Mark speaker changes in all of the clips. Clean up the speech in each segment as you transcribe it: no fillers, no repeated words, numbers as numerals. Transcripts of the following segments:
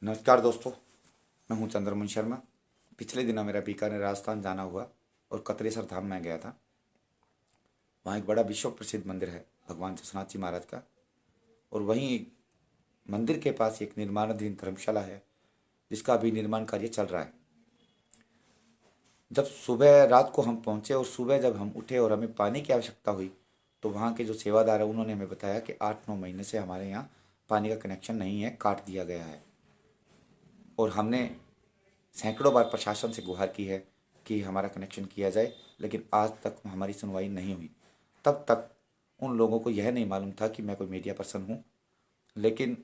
Speaker 1: नमस्कार दोस्तों, मैं हूं चंद्रमन शर्मा। पिछले दिनों मेरा बीकानेर राजस्थान जाना हुआ और कतरेसर धाम में गया था। वहाँ एक बड़ा विश्व प्रसिद्ध मंदिर है भगवान जसनाथ जी महाराज का, और वहीं मंदिर के पास एक निर्माणाधीन धर्मशाला है जिसका अभी निर्माण कार्य चल रहा है। जब सुबह रात को हम पहुँचे और सुबह जब हम उठे और हमें पानी की आवश्यकता हुई तो वहाँ के जो सेवादार है उन्होंने हमें बताया कि 8-9 महीने से हमारे यहाँ पानी का कनेक्शन नहीं है, काट दिया गया है। और हमने सैकड़ों बार प्रशासन से गुहार की है कि हमारा कनेक्शन किया जाए, लेकिन आज तक हमारी सुनवाई नहीं हुई। तब तक उन लोगों को यह नहीं मालूम था कि मैं कोई मीडिया पर्सन हूँ, लेकिन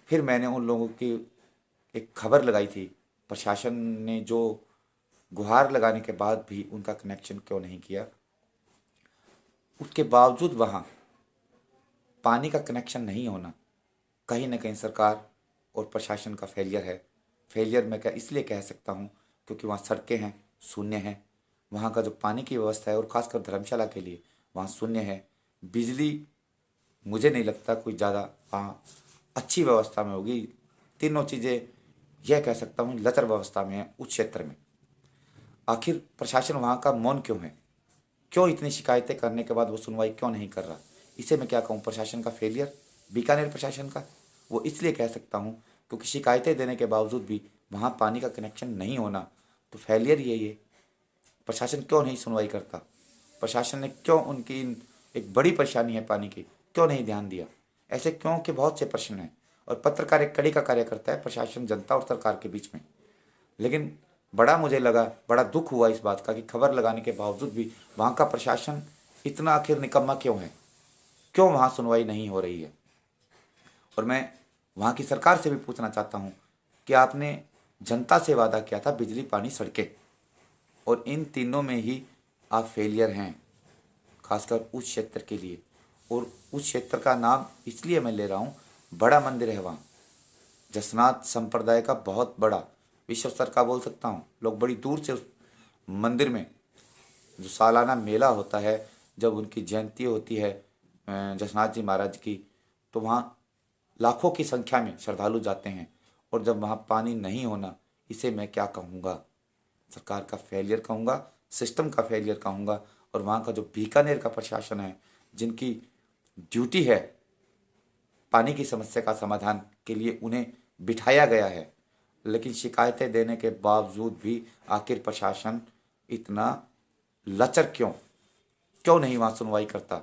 Speaker 1: फिर मैंने उन लोगों की एक खबर लगाई थी। प्रशासन ने जो गुहार लगाने के बाद भी उनका कनेक्शन क्यों नहीं किया, उसके बावजूद वहाँ पानी का कनेक्शन नहीं होना कहीं ना कहीं सरकार और प्रशासन का फेलियर है। फेलियर मैं क्या इसलिए कह सकता हूँ क्योंकि वहाँ सड़कें हैं, शून्य हैं। वहाँ का जो पानी की व्यवस्था है और ख़ासकर धर्मशाला के लिए वहाँ शून्य है। बिजली मुझे नहीं लगता कोई ज़्यादा वहाँ अच्छी व्यवस्था में होगी। तीनों चीज़ें यह कह सकता हूँ लचर व्यवस्था में है उस क्षेत्र में। आखिर प्रशासन वहाँ का मौन क्यों है? क्यों इतनी शिकायतें करने के बाद वो सुनवाई क्यों नहीं कर रहा? इसे मैं क्या कहूँ, प्रशासन का फेलियर, बीकानेर प्रशासन का। वो इसलिए कह सकता हूँ क्योंकि शिकायतें देने के बावजूद भी वहाँ पानी का कनेक्शन नहीं होना तो फेलियर यही है। प्रशासन क्यों नहीं सुनवाई करता? प्रशासन ने क्यों उनकी एक बड़ी परेशानी है पानी की, क्यों नहीं ध्यान दिया? ऐसे क्यों के बहुत से प्रश्न हैं। और पत्रकार एक कड़ी का कार्य करता है प्रशासन, जनता और सरकार के बीच में। लेकिन बड़ा मुझे लगा, बड़ा दुख हुआ इस बात का कि खबर लगाने के बावजूद भी वहाँ का प्रशासन इतना आखिर निकम्मा क्यों है, क्यों वहाँ सुनवाई नहीं हो रही है। और मैं वहाँ की सरकार से भी पूछना चाहता हूँ कि आपने जनता से वादा किया था बिजली, पानी, सड़कें, और इन तीनों में ही आप फेलियर हैं, खासकर उस क्षेत्र के लिए। और उस क्षेत्र का नाम इसलिए मैं ले रहा हूँ, बड़ा मंदिर है वहाँ, जसनाथ संप्रदाय का बहुत बड़ा, विश्व स्तर का बोल सकता हूँ। लोग बड़ी दूर से उस मंदिर में जो सालाना मेला होता है, जब उनकी जयंती होती है जसनाथ जी महाराज की, तो वहाँ लाखों की संख्या में श्रद्धालु जाते हैं। और जब वहाँ पानी नहीं होना, इसे मैं क्या कहूँगा, सरकार का फेलियर कहूँगा, सिस्टम का फेलियर कहूँगा। और वहाँ का जो बीकानेर का प्रशासन है, जिनकी ड्यूटी है पानी की समस्या का समाधान के लिए उन्हें बिठाया गया है, लेकिन शिकायतें देने के बावजूद भी आखिर प्रशासन इतना लचर क्यों, क्यों नहीं वहाँ सुनवाई करता?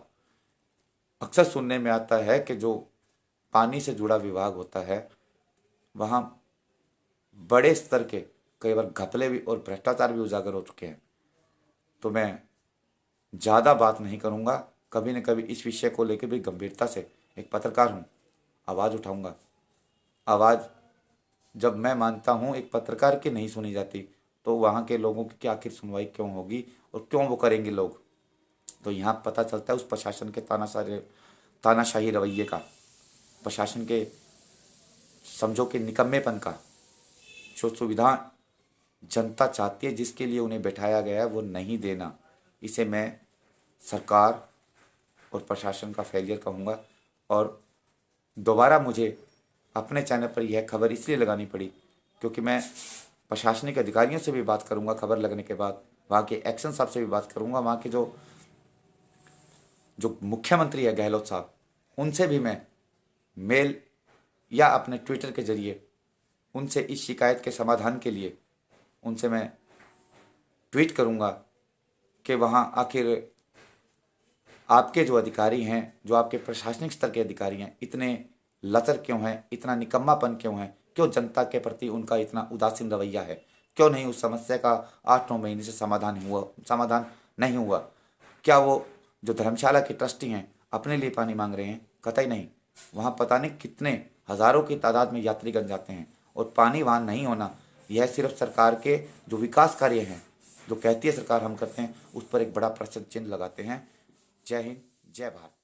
Speaker 1: अक्सर सुनने में आता है कि जो पानी से जुड़ा विभाग होता है वहाँ बड़े स्तर के कई बार घपले भी और भ्रष्टाचार भी उजागर हो चुके हैं। तो मैं ज़्यादा बात नहीं करूँगा, कभी न कभी इस विषय को लेकर भी गंभीरता से, एक पत्रकार हूँ, आवाज़ उठाऊँगा। आवाज़ जब मैं मानता हूँ एक पत्रकार की नहीं सुनी जाती तो वहाँ के लोगों की आखिर सुनवाई क्यों होगी और क्यों वो करेंगे लोग? तो यहाँ पता चलता है उस प्रशासन के तानाशाही रवैये का, प्रशासन के समझो के निकम्मेपन का। जो सुविधा जनता चाहती है, जिसके लिए उन्हें बैठाया गया है, वो नहीं देना, इसे मैं सरकार और प्रशासन का फेलियर कहूँगा। और दोबारा मुझे अपने चैनल पर यह खबर इसलिए लगानी पड़ी क्योंकि मैं प्रशासनिक अधिकारियों से भी बात करूँगा खबर लगने के बाद, वहाँ के एक्शन साहब से भी बात करूँगा, वहाँ के जो मुख्यमंत्री है गहलोत साहब, उनसे भी मैं मेल या अपने ट्विटर के जरिए उनसे इस शिकायत के समाधान के लिए उनसे मैं ट्वीट करूँगा कि वहाँ आखिर आपके जो अधिकारी हैं, जो आपके प्रशासनिक स्तर के अधिकारी हैं, इतने लचर क्यों हैं, इतना निकम्मापन क्यों है, क्यों जनता के प्रति उनका इतना उदासीन रवैया है, क्यों नहीं उस समस्या का 8-9 महीने से समाधान नहीं हुआ? क्या वो जो धर्मशाला के ट्रस्टी हैं अपने लिए पानी मांग रहे हैं? कतई नहीं। वहाँ पता नहीं कितने हज़ारों की तादाद में यात्रीगण जाते हैं और पानी वहाँ नहीं होना, यह सिर्फ सरकार के जो विकास कार्य हैं, जो कहती है सरकार हम करते हैं, उस पर एक बड़ा प्रश्न चिन्ह लगाते हैं। जय हिंद, जय भारत।